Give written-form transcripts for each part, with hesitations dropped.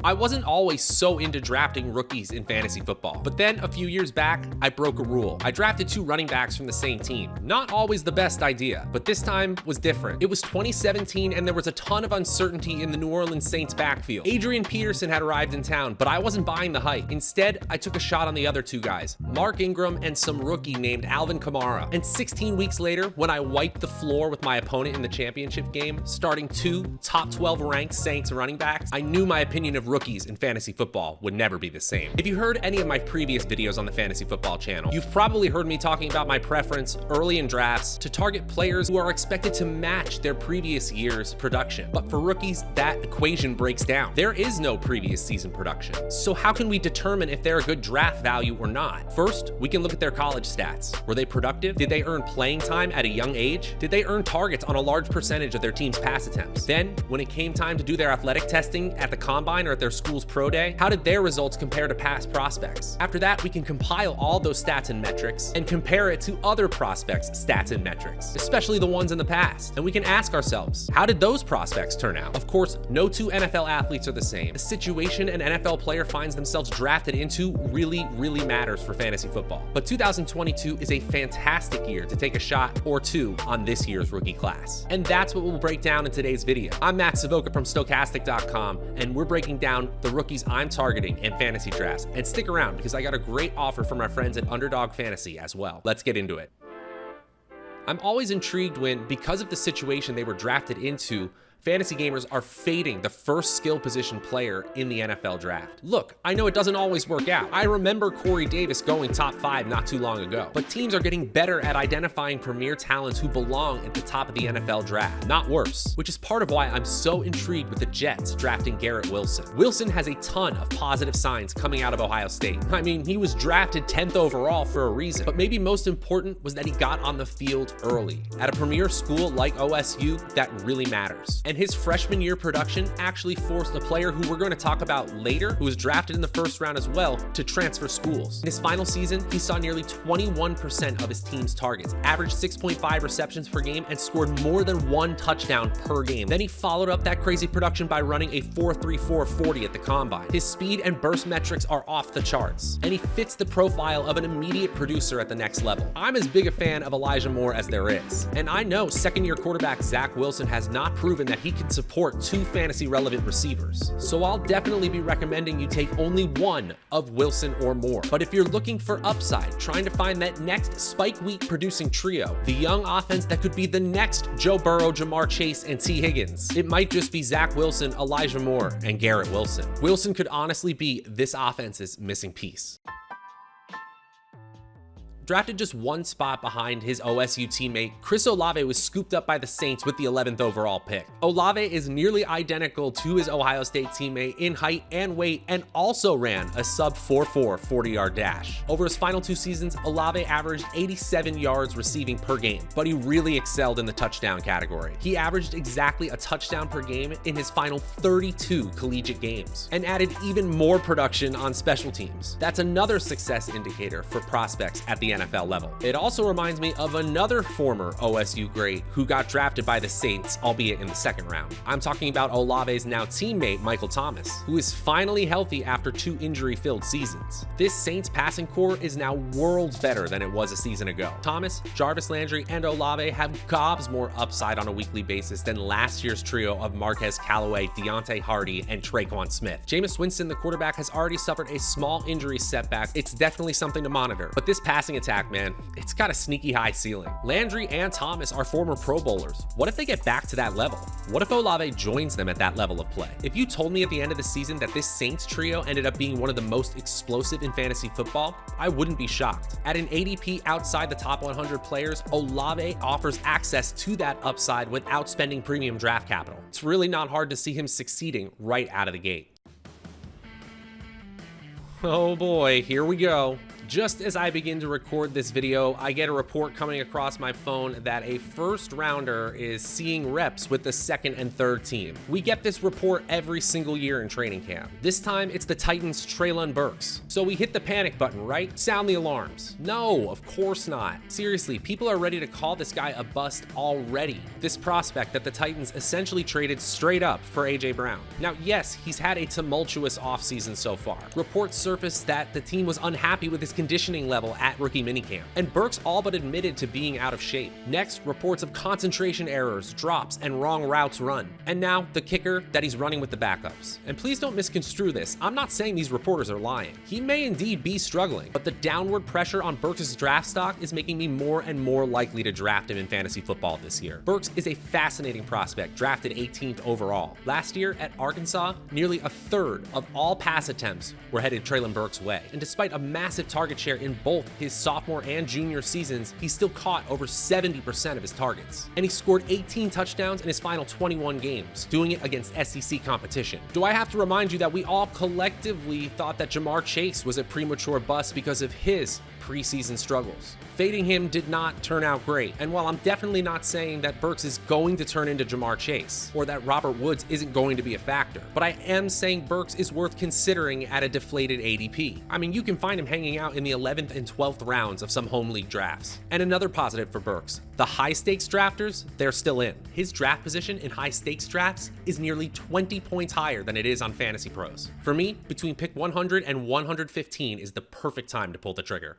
I wasn't always so into drafting rookies in fantasy football, but then a few years back, I broke a rule. I drafted 2 running backs from the same team. Not always the best idea, but this time was different. It was 2017 and there was a ton of uncertainty in the New Orleans Saints backfield. Adrian Peterson had arrived in town, but I wasn't buying the hype. Instead, I took a shot on the other 2 guys, Mark Ingram and some rookie named Alvin Kamara. And 16 weeks later, when I wiped the floor with my opponent in the championship game, starting 2 top 12 ranked Saints running backs, I knew my opinion of rookies in fantasy football would never be the same. If you heard any of my previous videos on the Fantasy Football channel, you've probably heard me talking about my preference early in drafts to target players who are expected to match their previous year's production. But for rookies, that equation breaks down. There is no previous season production. So how can we determine if they're a good draft value or not? First, we can look at their college stats. Were they productive? Did they earn playing time at a young age? Did they earn targets on a large percentage of their team's pass attempts? Then, when it came time to do their athletic testing at the combine or at their school's pro day, how did their results compare to past prospects? After that, we can compile all those stats and metrics and compare it to other prospects' stats and metrics, especially the ones in the past. And we can ask ourselves, how did those prospects turn out? Of course, no 2 NFL athletes are the same. The situation an NFL player finds themselves drafted into really matters for fantasy football. But 2022 is a fantastic year to take a shot or 2 on this year's rookie class. And that's what we'll break down in today's video. I'm Matt Savoca from Stokastic.com, and we're breaking down the rookies I'm targeting in fantasy drafts. And stick around because I got a great offer from our friends at Underdog Fantasy as well. Let's get into it. I'm always intrigued when, because of the situation they were drafted into, fantasy gamers are fading the first skill position player in the NFL draft. Look, I know it doesn't always work out. I remember Corey Davis going top 5 not too long ago, but teams are getting better at identifying premier talents who belong at the top of the NFL draft, not worse, which is part of why I'm so intrigued with the Jets drafting Garrett Wilson. Wilson has a ton of positive signs coming out of Ohio State. I mean, he was drafted 10th overall for a reason, but maybe most important was that he got on the field early. At a premier school like OSU, that really matters. And his freshman year production actually forced a player who we're going to talk about later, who was drafted in the first round as well, to transfer schools. In his final season, he saw nearly 21% of his team's targets, averaged 6.5 receptions per game, and scored more than 1 touchdown per game. Then he followed up that crazy production by running a 4.34 40 at the combine. His speed and burst metrics are off the charts, and he fits the profile of an immediate producer at the next level. I'm as big a fan of Elijah Moore as there is, and I know second-year quarterback Zach Wilson has not proven that he can support 2 fantasy-relevant receivers. So I'll definitely be recommending you take only one of Wilson or Moore. But if you're looking for upside, trying to find that next spike week producing trio, the young offense that could be the next Joe Burrow, Jamar Chase, and T. Higgins, it might just be Zach Wilson, Elijah Moore, and Garrett Wilson. Wilson could honestly be this offense's missing piece. Drafted just 1 spot behind his OSU teammate, Chris Olave was scooped up by the Saints with the 11th overall pick. Olave is nearly identical to his Ohio State teammate in height and weight, and also ran a sub 4.4 40-yard dash. Over his final 2 seasons, Olave averaged 87 yards receiving per game, but he really excelled in the touchdown category. He averaged exactly a touchdown per game in his final 32 collegiate games, and added even more production on special teams. That's another success indicator for prospects at the NFL level. It also reminds me of another former OSU great who got drafted by the Saints, albeit in the 2nd round. I'm talking about Olave's now teammate, Michael Thomas, who is finally healthy after 2 injury-filled seasons. This Saints passing core is now worlds better than it was a season ago. Thomas, Jarvis Landry, and Olave have gobs more upside on a weekly basis than last year's trio of Marquez Callaway, Deontay Hardy, and Traquan Smith. Jameis Winston, the quarterback, has already suffered a small injury setback. It's definitely something to monitor, but this passing attack, man, it's got a sneaky high ceiling. Landry and Thomas are former Pro Bowlers. What if they get back to that level? What if Olave joins them at that level of play? If you told me at the end of the season that this Saints trio ended up being one of the most explosive in fantasy football, I wouldn't be shocked. At an ADP outside the top 100 players, Olave offers access to that upside without spending premium draft capital. It's really not hard to see him succeeding right out of the gate. Oh boy, here we go. Just as I begin to record this video, I get a report coming across my phone that a first rounder is seeing reps with the second and third team. We get this report every single year in training camp. This time it's the Titans' Treylon Burks. So we hit the panic button, right? Sound the alarms. No, of course not. Seriously, people are ready to call this guy a bust already. This prospect that the Titans essentially traded straight up for AJ Brown. Now, yes, he's had a tumultuous offseason so far. Reports surfaced that the team was unhappy with his conditioning level at rookie minicamp, and Burks all but admitted to being out of shape. Next, reports of concentration errors, drops, and wrong routes run. And now, the kicker, that he's running with the backups. And please don't misconstrue this. I'm not saying these reporters are lying. He may indeed be struggling, but the downward pressure on Burks' draft stock is making me more and more likely to draft him in fantasy football this year. Burks is a fascinating prospect, drafted 18th overall. Last year at Arkansas, nearly a third of all pass attempts were headed Treylon Burks' way. And despite a massive target share in both his sophomore and junior seasons, he still caught over 70% of his targets. And he scored 18 touchdowns in his final 21 games, doing it against SEC competition. Do I have to remind you that we all collectively thought that Ja'Marr Chase was a premature bust because of his preseason struggles? Fading him did not turn out great, and while I'm definitely not saying that Burks is going to turn into Ja'Marr Chase, or that Robert Woods isn't going to be a factor, but I am saying Burks is worth considering at a deflated ADP. I mean, you can find him hanging out in the 11th and 12th rounds of some home league drafts. And another positive for Burks, the high-stakes drafters, they're still in. His draft position in high-stakes drafts is nearly 20 points higher than it is on FantasyPros. For me, between pick 100 and 115 is the perfect time to pull the trigger.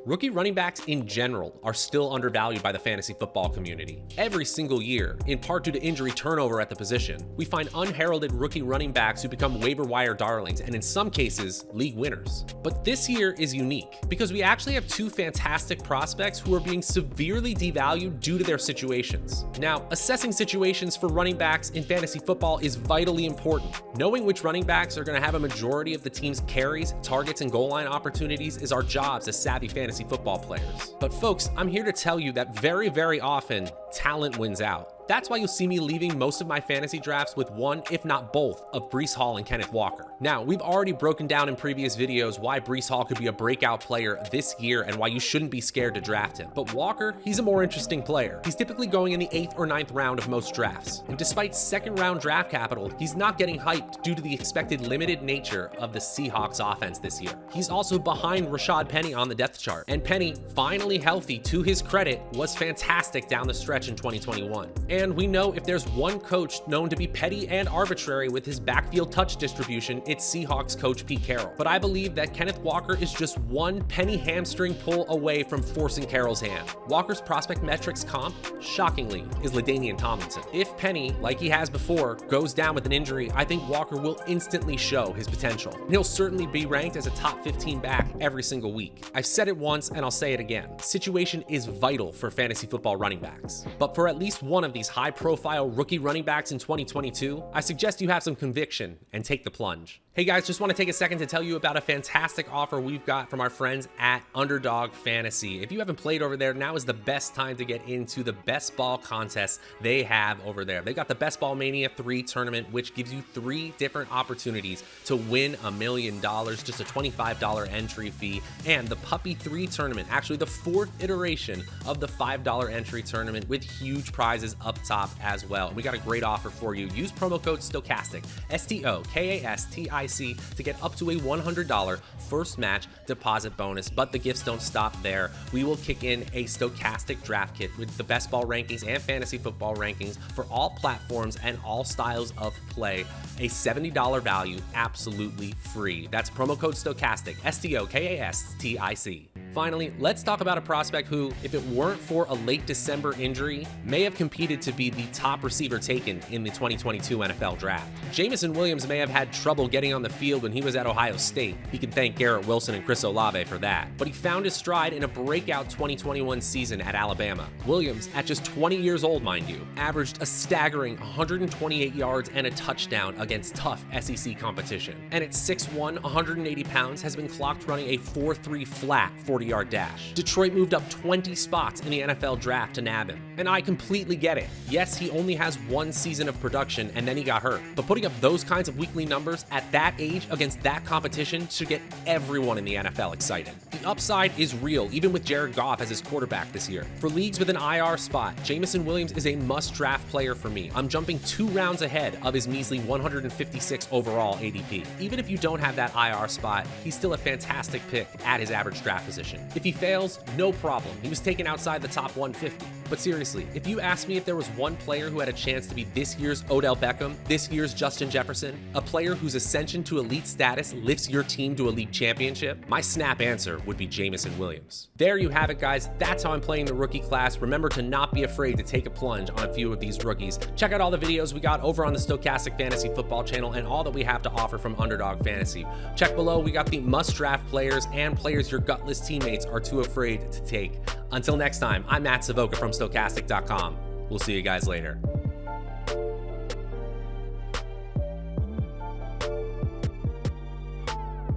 Rookie running backs in general are still undervalued by the fantasy football community. Every single year, in part due to injury turnover at the position, we find unheralded rookie running backs who become waiver wire darlings and in some cases, league winners. But this year is unique because we actually have two fantastic prospects who are being severely devalued due to their situations. Now, assessing situations for running backs in fantasy football is vitally important. Knowing which running backs are going to have a majority of the team's carries, targets, and goal line opportunities is our jobs as savvy fantasy football players. But folks, I'm here to tell you that very, very often, talent wins out. That's why you'll see me leaving most of my fantasy drafts with one, if not both, of Breece Hall and Kenneth Walker. Now, we've already broken down in previous videos why Breece Hall could be a breakout player this year and why you shouldn't be scared to draft him. But Walker, he's a more interesting player. He's typically going in the 8th or 9th round of most drafts. And despite second round draft capital, he's not getting hyped due to the expected limited nature of the Seahawks offense this year. He's also behind Rashad Penny on the depth chart. And Penny, finally healthy to his credit, was fantastic down the stretch in 2021. And we know if there's one coach known to be petty and arbitrary with his backfield touch distribution, it's Seahawks coach Pete Carroll. But I believe that Kenneth Walker is just one penny hamstring pull away from forcing Carroll's hand. Walker's prospect metrics comp, shockingly, is LaDainian Tomlinson. If Penny, like he has before, goes down with an injury, I think Walker will instantly show his potential. And he'll certainly be ranked as a top 15 back every single week. I've said it once and I'll say it again. Situation is vital for fantasy football running backs. But for at least one of these high-profile rookie running backs in 2022, I suggest you have some conviction and take the plunge. Hey guys, just want to take a second to tell you about a fantastic offer we've got from our friends at Underdog Fantasy. If you haven't played over there, now is the best time to get into the best ball contests they have over there. They got the Best Ball Mania 3 tournament, which gives you 3 different opportunities to win $1 million, just a $25 entry fee, and the Puppy 3 tournament, actually the 4th iteration of the $5 entry tournament with huge prizes up top as well. And we got a great offer for you. Use promo code Stokastic, Stokastic, to get up to a $100 first match deposit bonus. But the gifts don't stop there. We will kick in a Stokastic draft kit with the best ball rankings and fantasy football rankings for all platforms and all styles of play. A $70 value, absolutely free. That's promo code Stokastic, Stokastic. Finally, let's talk about a prospect who, if it weren't for a late December injury, may have competed to be the top receiver taken in the 2022 NFL Draft. Jameson Williams may have had trouble getting on the field when he was at Ohio State. He can thank Garrett Wilson and Chris Olave for that. But he found his stride in a breakout 2021 season at Alabama. Williams, at just 20 years old, mind you, averaged a staggering 128 yards and a touchdown against tough SEC competition. And at 6'1", 180 pounds, has been clocked running a 4.3 flat 40-yard dash. Detroit moved up 20 spots in the NFL Draft to nab him. And I completely get it. Yes, he only has one season of production and then he got hurt. But putting up those kinds of weekly numbers at that that age against that competition should get everyone in the NFL excited. The upside is real, even with Jared Goff as his quarterback this year. For leagues with an IR spot, Jameson Williams is a must-draft player for me. I'm jumping 2 rounds ahead of his measly 156 overall ADP. Even if you don't have that IR spot, he's still a fantastic pick at his average draft position. If he fails, no problem. He was taken outside the top 150. But seriously, if you asked me if there was one player who had a chance to be this year's Odell Beckham, this year's Justin Jefferson, a player whose ascension to elite status lifts your team to a league championship, my snap answer would be Jameson Williams. There you have it, guys. That's how I'm playing the rookie class. Remember to not be afraid to take a plunge on a few of these rookies. Check out all the videos we got over on the Stokastic Fantasy Football channel and all that we have to offer from Underdog Fantasy. Check below, we got the must-draft players and players your gutless teammates are too afraid to take. Until next time, I'm Matt Savoca from Stokastic.com. We'll see you guys later.